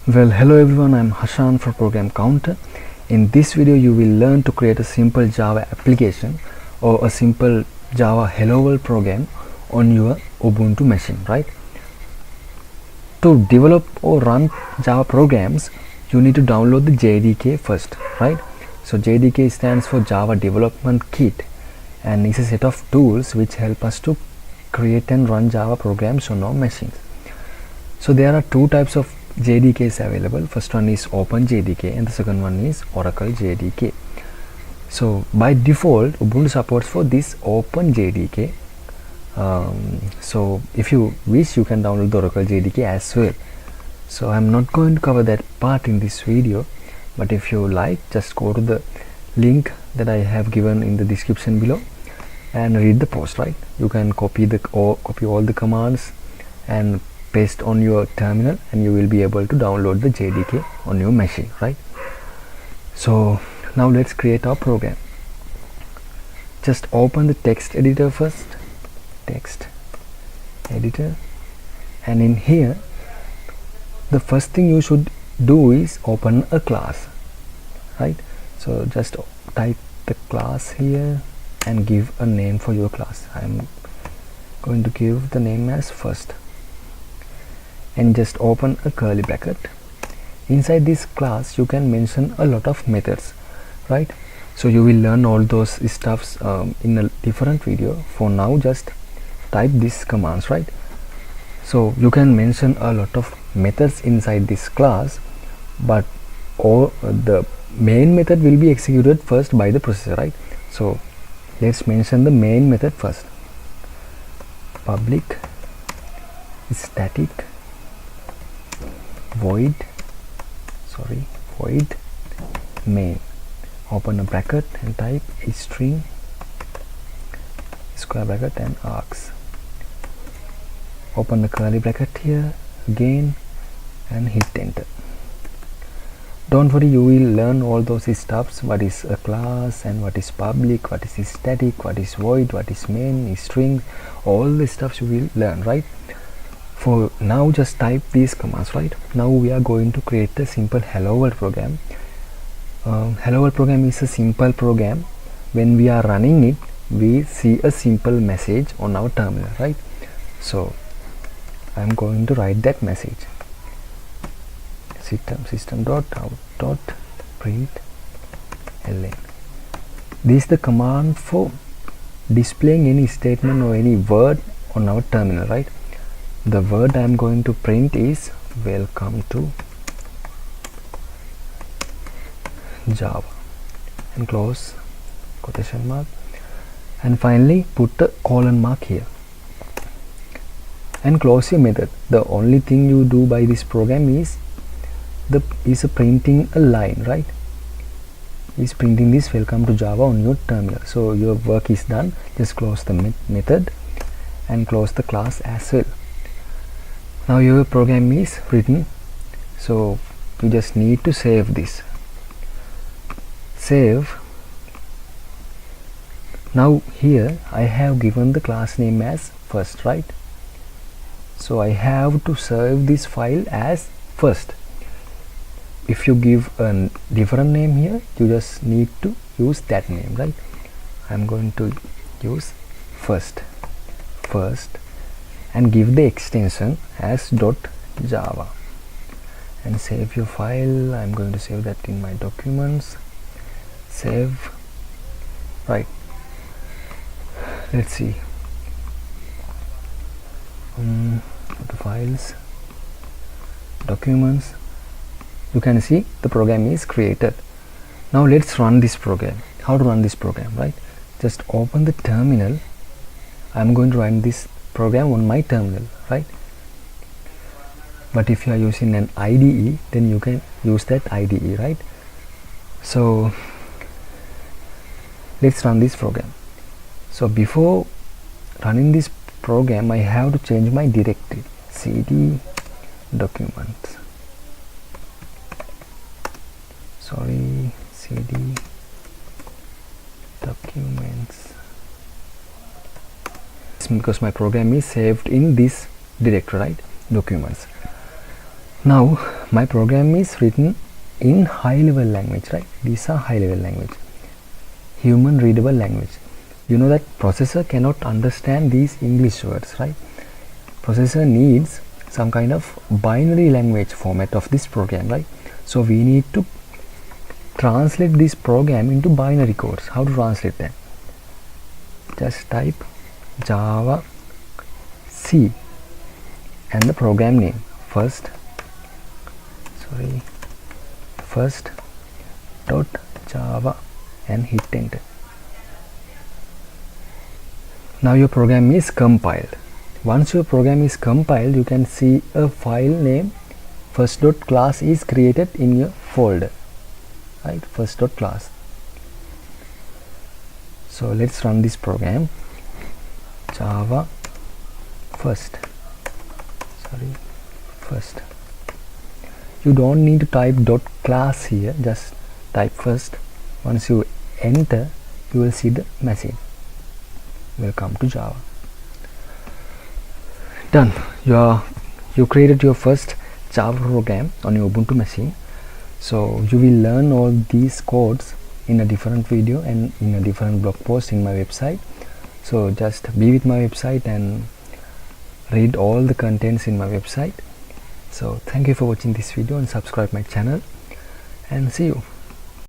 Well, hello everyone, I'm Hashan for Program Counter. In this video you will learn to create a simple Java application or a simple Java hello world program on your Ubuntu machine, right? To develop or run Java programs you need to download the JDK first, right? So JDK stands for Java Development Kit and is a set of tools which help us to create and run Java programs on our machines. So there are two types of JDKs available. First one is Open JDK and the second one is Oracle JDK. So by default Ubuntu supports for this Open JDK. So if you wish you can download the Oracle JDK as well. So I'm not going to cover that part in this video, but if you like, just go to the link that I have given in the description below and read the post, right? You can copy all the commands and paste on your terminal and you will be able to download the JDK on your machine, right? So now let's create our program. Just open the text editor first, text editor, and in here the first thing you should do is open a class, right? So just type the class here and give a name for your class. I'm going to give the name as first and just open a curly bracket. Inside this class you can mention a lot of methods, right? So you will learn all those stuffs in a different video. For now just type these commands, right? So you can mention a lot of methods inside this class, but all the main method will be executed first by the processor, right? So let's mention the main method first. Public static void main, open a bracket and type a string, square bracket and args, open the curly bracket here again and hit enter. Don't worry, you will learn all those stuffs, what is a class and what is public, what is static, what is void, what is main, string, all the stuffs you will learn, right? For now just type these commands, right? Now we are going to create a simple hello world program. Hello world program is a simple program. When we are running it we see a simple message on our terminal, right? So I'm going to write that message. System.out.println. This is the command for displaying any statement or any word on our terminal, right? The word I am going to print is welcome to Java and close quotation mark, and finally put the colon mark here and close your method. The only thing you do by this program is printing a line, right? Is printing this welcome to Java on your terminal. So your work is done. Just close the method and close the class as well. Now your program is written, so you just need to save this. Save. Now here I have given the class name as first, right? So I have to save this file as first. If you give a different name here, you just need to use that name, right? I'm going to use first and give the extension as .java and save your file. I'm going to save that in my documents. Save, right? Let's see. Go to files, documents. You can see the program is created. Now let's run this program. How to run this program, right? Just open the terminal. I'm going to run this program on my terminal, right? But if you are using an IDE, then you can use that IDE, right? So let's run this program. So before running this program I have to change my directory. cd documents, cd documents, because my program is saved in this directory, right? Documents. Now my program is written in high level language, right? These are high level language, human readable language. You know that processor cannot understand these English words, right? Processor needs some kind of binary language format of this program, right? So we need to translate this program into binary codes. How to translate that? Just type Java C and the program name first dot Java and hit enter. Now your program is compiled. Once your program is compiled, you can see a file name first.class is created in your folder, right? First.class. So let's run this program. Java first. You don't need to type .class here, just type first. Once you enter, you will see the message, welcome to Java. Done. You created your first Java program on your Ubuntu machine. So you will learn all these codes in a different video and in a different blog post in my website. So just be with my website and read all the contents in my website. So thank you for watching this video and subscribe my channel, and see you.